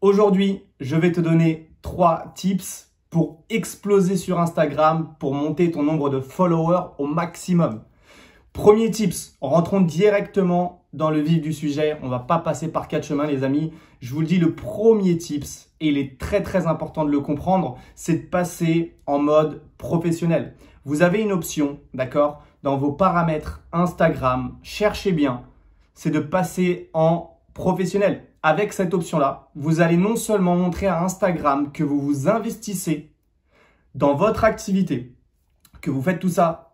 Aujourd'hui, je vais te donner 3 tips pour exploser sur Instagram, pour monter ton nombre de followers au maximum. Premier tips, rentrons directement dans le vif du sujet. On ne va pas passer par 4 chemins, les amis. Je vous le dis, le premier tips, et il est très important de le comprendre, c'est de passer en mode professionnel. Vous avez une option, d'accord, dans vos paramètres Instagram, cherchez bien, c'est de passer en professionnel. Avec cette option-là, vous allez non seulement montrer à Instagram que vous vous investissez dans votre activité, que vous faites tout ça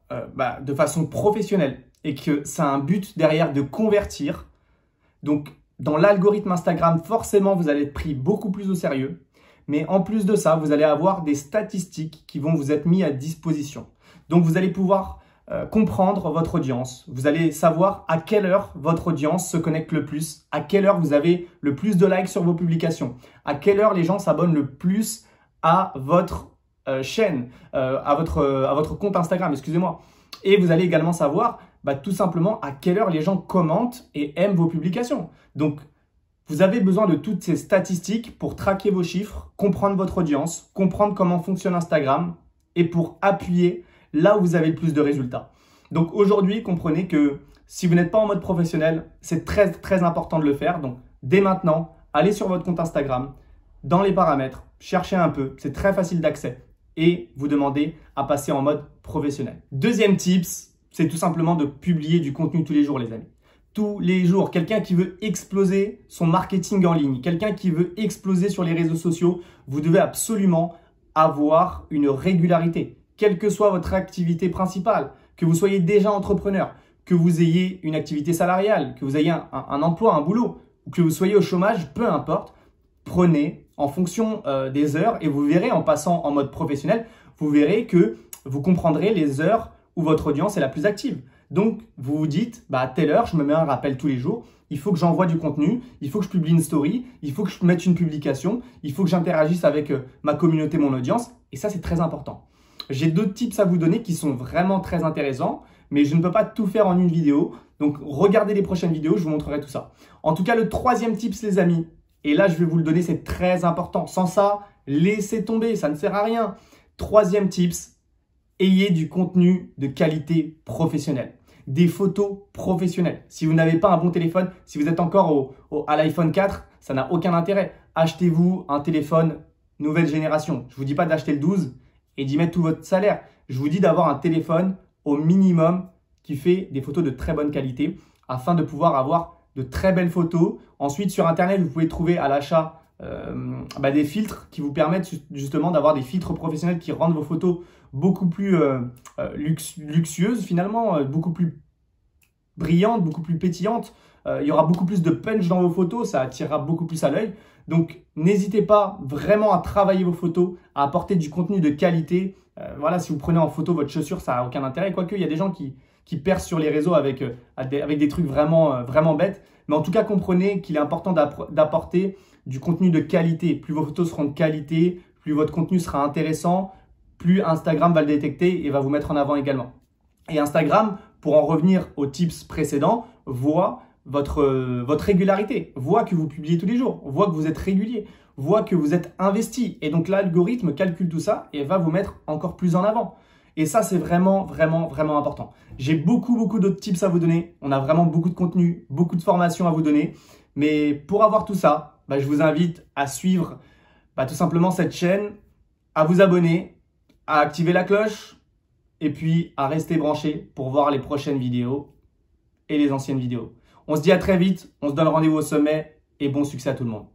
de façon professionnelle et que ça a un but derrière de convertir. Donc, dans l'algorithme Instagram, forcément, vous allez être pris beaucoup plus au sérieux. Mais en plus de ça, vous allez avoir des statistiques qui vont vous être mises à disposition. Donc, vous allez pouvoir comprendre votre audience. Vous allez savoir à quelle heure votre audience se connecte le plus, à quelle heure vous avez le plus de likes sur vos publications, à quelle heure les gens s'abonnent le plus à votre chaîne, à votre compte Instagram, excusez-moi. Et vous allez également savoir tout simplement à quelle heure les gens commentent et aiment vos publications. Donc, vous avez besoin de toutes ces statistiques pour traquer vos chiffres, comprendre votre audience, comprendre comment fonctionne Instagram et pour appuyer là où vous avez le plus de résultats. Donc aujourd'hui, comprenez que si vous n'êtes pas en mode professionnel, c'est très important de le faire. Donc dès maintenant, allez sur votre compte Instagram, dans les paramètres, cherchez un peu, c'est très facile d'accès et vous demandez à passer en mode professionnel. Deuxième tips, c'est tout simplement de publier du contenu tous les jours, les amis. Tous les jours, quelqu'un qui veut exploser son marketing en ligne, quelqu'un qui veut exploser sur les réseaux sociaux, vous devez absolument avoir une régularité. Quelle que soit votre activité principale, que vous soyez déjà entrepreneur, que vous ayez une activité salariale, que vous ayez un emploi, un boulot, ou que vous soyez au chômage, peu importe, prenez en fonction des heures et vous verrez en passant en mode professionnel, vous verrez que vous comprendrez les heures où votre audience est la plus active. Donc, vous vous dites, à telle heure, je me mets un rappel tous les jours, il faut que j'envoie du contenu, il faut que je publie une story, il faut que je mette une publication, il faut que j'interagisse avec ma communauté, mon audience, et ça, c'est très important. J'ai d'autres tips à vous donner qui sont vraiment très intéressants, mais je ne peux pas tout faire en une vidéo. Donc, regardez les prochaines vidéos, je vous montrerai tout ça. En tout cas, le troisième tips, les amis, et là, je vais vous le donner, c'est très important. Sans ça, laissez tomber, ça ne sert à rien. Troisième tips, ayez du contenu de qualité professionnelle. Des photos professionnelles. Si vous n'avez pas un bon téléphone, si vous êtes encore à l'iPhone 4, ça n'a aucun intérêt. Achetez-vous un téléphone nouvelle génération. Je ne vous dis pas d'acheter le 12 et d'y mettre tout votre salaire. Je vous dis d'avoir un téléphone au minimum qui fait des photos de très bonne qualité afin de pouvoir avoir de très belles photos. Ensuite, sur Internet, vous pouvez trouver à l'achat des filtres qui vous permettent justement d'avoir des filtres professionnels qui rendent vos photos beaucoup plus luxueuses finalement, beaucoup plus brillantes, beaucoup plus pétillantes. Il y aura beaucoup plus de punch dans vos photos, ça attirera beaucoup plus à l'œil. Donc, n'hésitez pas vraiment à travailler vos photos, à apporter du contenu de qualité. Voilà, si vous prenez en photo votre chaussure, ça n'a aucun intérêt. Quoique, il y a des gens qui percent sur les réseaux avec des trucs vraiment bêtes. Mais en tout cas, comprenez qu'il est important d'apporter du contenu de qualité. Plus vos photos seront de qualité, plus votre contenu sera intéressant, plus Instagram va le détecter et va vous mettre en avant également. Et Instagram, pour en revenir aux tips précédents, voit votre régularité, voit que vous publiez tous les jours, voit que vous êtes régulier, voit que vous êtes investi. Et donc l'algorithme calcule tout ça et va vous mettre encore plus en avant. Et ça, c'est vraiment important. J'ai beaucoup d'autres tips à vous donner. On a vraiment beaucoup de contenu, beaucoup de formations à vous donner. Mais pour avoir tout ça, je vous invite à suivre tout simplement cette chaîne, à vous abonner, à activer la cloche et puis à rester branché pour voir les prochaines vidéos et les anciennes vidéos. On se dit à très vite, on se donne rendez-vous au sommet et bon succès à tout le monde.